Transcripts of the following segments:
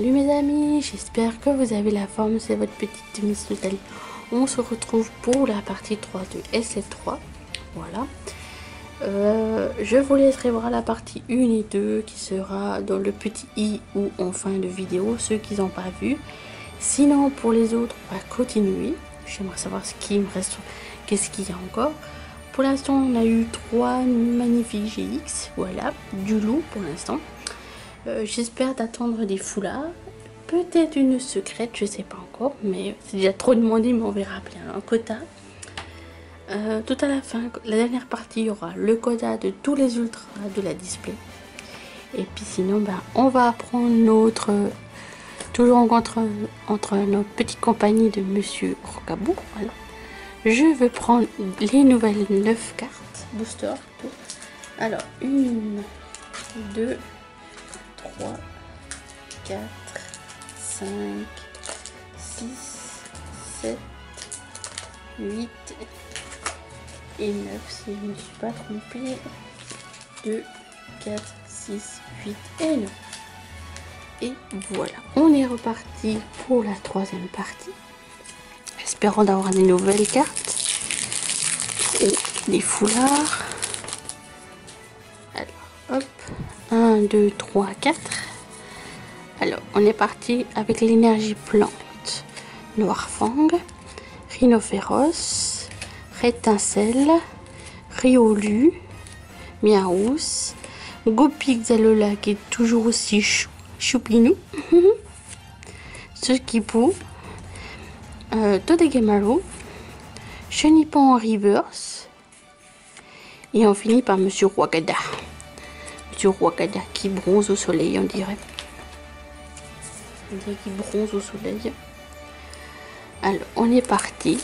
Salut mes amis, j'espère que vous avez la forme, c'est votre petite Miss Nathalie. On se retrouve pour la partie 3 de SL3. Voilà. Je vous laisserai voir la partie 1 et 2 qui sera dans le petit i ou en fin de vidéo, ceux qui n'ont pas vu. Sinon pour les autres, on va continuer. J'aimerais savoir ce qui me reste, qu'est-ce qu'il y a encore. Pour l'instant on a eu 3 magnifiques GX, voilà, du loup pour l'instant. J'espère d'attendre des foulards, peut-être une secrète, je sais pas encore, mais c'est déjà trop demandé, mais on verra bien. Un quota. Tout à la fin, la dernière partie, il y aura le quota de tous les ultras de la display. Et puis sinon, ben, on va apprendre notre... toujours entre notre petite compagnie de Monsieur Rocabou. Voilà. Je veux prendre les nouvelles 9 cartes booster. Alors, 1, 2, 3, 4, 5, 6, 7, 8 et 9 si je ne me suis pas trompée. 2, 4, 6, 8 et 9. Et voilà, on est reparti pour la troisième partie. Espérons d'avoir des nouvelles cartes et des foulards. Alors, hop, 1, 2, 3, 4. Alors, on est parti avec l'énergie plante. Noirfang, Rhinophéros, Rétincelle, Riolu, Miaous, Gopixalola qui est toujours aussi choupinou, Sukipu, Todegemaru, Chenipan en reverse, et on finit par Monsieur Wakada. Monsieur Wakada qui bronze au soleil, on dirait. On dirait qu'il bronze au soleil. Alors, on est parti.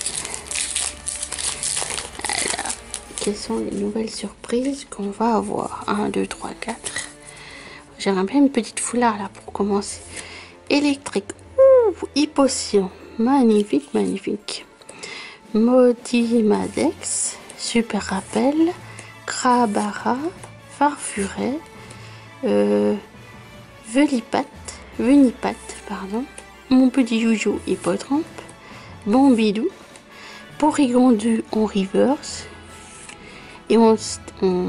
Alors, quelles sont les nouvelles surprises qu'on va avoir? 1, 2, 3, 4. J'aimerais bien une petite foulard là pour commencer. Électrique. Ouh, Hypotion. Magnifique, magnifique. Motimadex. Super rappel. Krabara. Farfuret. Venipat, pardon. Mon petit joujou Hippotrampe. Bombidou. Porygondu en reverse. Et on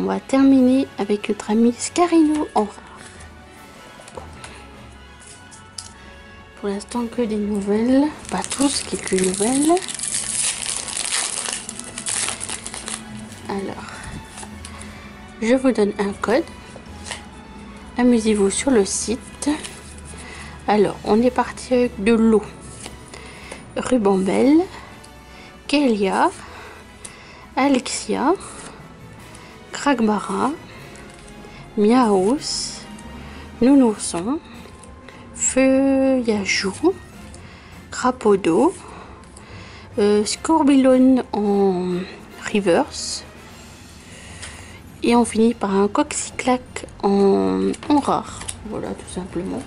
va terminer avec notre ami Scarino en rare. Pour l'instant que des nouvelles, pas tous, quelques nouvelles. Alors, je vous donne un code. Amusez-vous sur le site. Alors, on est parti avec de l'eau. Rubambelle, Kelia, Alexia, Kragbara, Miaous, Nounourson, Feuillajou, Crapaud, Scorbilone en reverse, et on finit par un Coxyclac en rare. Voilà, tout simplement.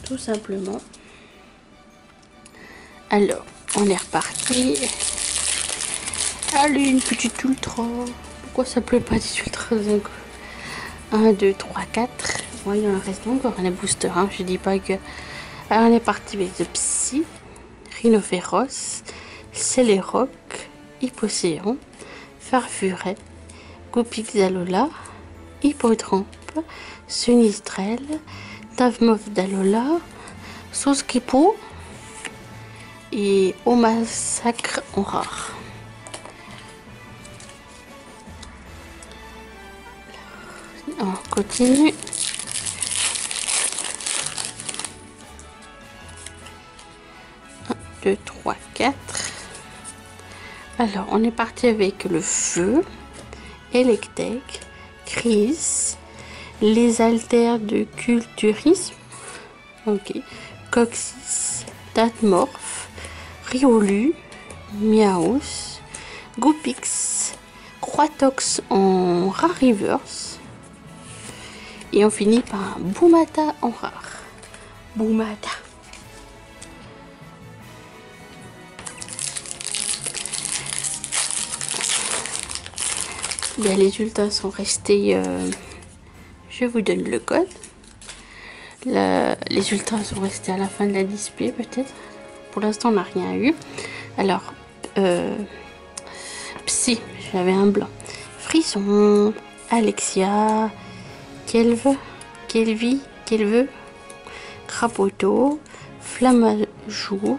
Tout simplement. Alors, on est reparti. Allez, une petite ultra. Pourquoi ça plaît pas des ultras? 1, 2, 3, 4. Ouais, il en reste encore un booster. Hein. Je dis pas que. Alors, on est parti avec The Psy, Rhinophéros, Céléroc, Hypocéan, Farfuret, Gopixalola, Hippotrampe, Sunistrel, Tavmov d'Alola, Suskipu et Au Massacre en rare. On continue. Un, 2, 3, 4. Alors, on est parti avec le feu, Electek, Crise, les haltères de culturisme, ok, Coxis, Tatmorph, Riolu, Miaous, Goopix, Croatox en rare reverse, et on finit par un Boumata en rare. Boumata. Bien, les résultats sont restés. Je vous donne le code. Les ultras sont restés à la fin de la display peut-être. Pour l'instant on n'a rien eu. Alors Psy, j'avais un blanc. Frisson, Alexia, Kelvy, Crapoto, Flammajou,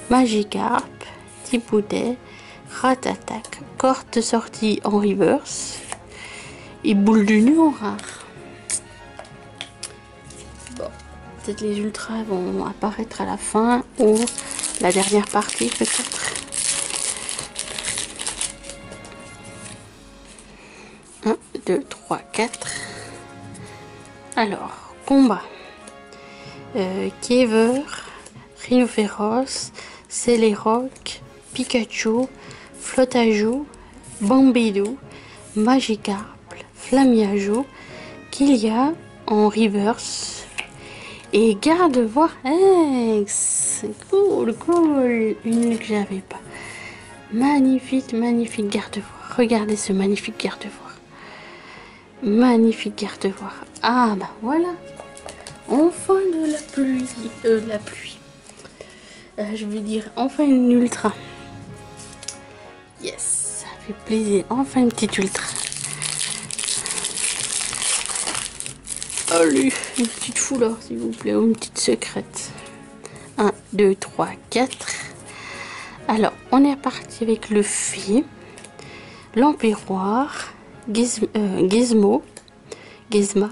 Magikarp, Tipoudet, Ratatak, corde de sortie en reverse et boule de nuit en rare. Bon, peut-être les ultras vont apparaître à la fin ou la dernière partie peut-être. Un, 2, 3, 4. Alors, combat. Kiever, Rhinophéros, Celeroc, Pikachu, Flottajou, Bambidou, Magikarp, Flamiajou, Kilia en reverse et Gardevoir X. Cool, une que j'avais pas. Magnifique Gardevoir. Regardez ce magnifique Gardevoir. Magnifique Gardevoir. Ah bah voilà. Enfin de la pluie. Je veux dire enfin une ultra. Yes, ça fait plaisir. Enfin une petite ultra. Allez, une petite foulard s'il vous plaît, ou une petite secrète. 1, 2, 3, 4. Alors, on est reparti avec le Fée, l'Empéroir, Gizmo, Guzma,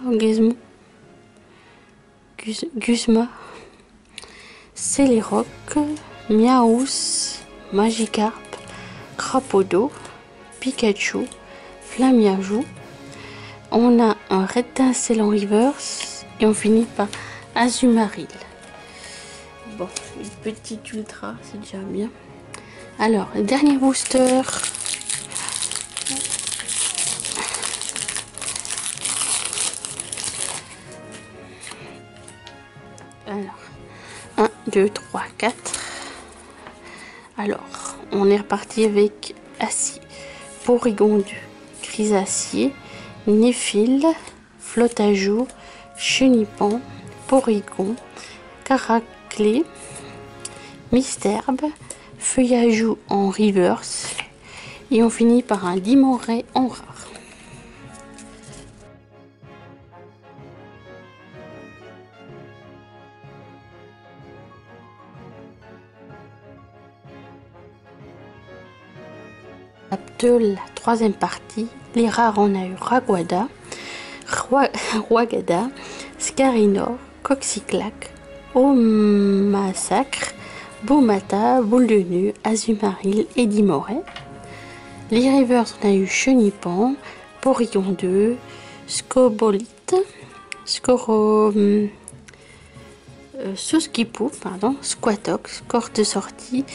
Celeroc, Miaous, Magikarp, Crapodo, Pikachu, Flamiajou. On a un Rétincelle en reverse et on finit par Azumarill. Bon, une petite ultra, c'est déjà bien. Alors, dernier booster. Alors, 1, 2, 3, 4. Alors, on est reparti avec Acier, Porygon 2, Grisacier, Néphile, Flottajou, Chenipan, Porygon, Caraclé, Misterbe, Feuillajou en reverse et on finit par un Dimoré en rare. De la troisième partie, les rares, on a eu Raguada, Rwagada, Scarinor, Coxyclac, Massacre, Boumata, Boule de Nu, Azumarill et Dimoré. Les rivers, on a eu Chenipan, Porygon 2, Scobolite, Soskipou, Squatox, corde de sortie,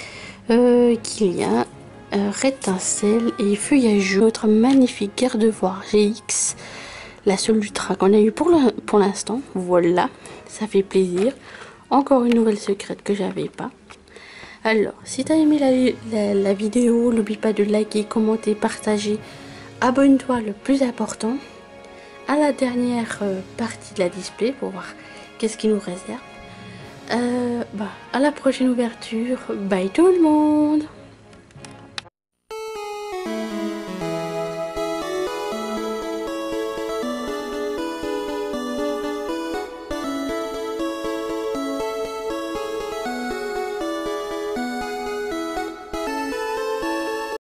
Kilia, Rétincelle et Feuillajou. Notre magnifique Gardevoir GX, la seule ultra qu'on a eu pour l'instant. Voilà, ça fait plaisir. Encore une nouvelle secrète que j'avais pas. Alors, si tu as aimé la vidéo, n'oublie pas de liker, commenter, partager. Abonne-toi, le plus important, à la dernière partie de la display pour voir qu'est-ce qui nous réserve. À la prochaine ouverture. Bye tout le monde!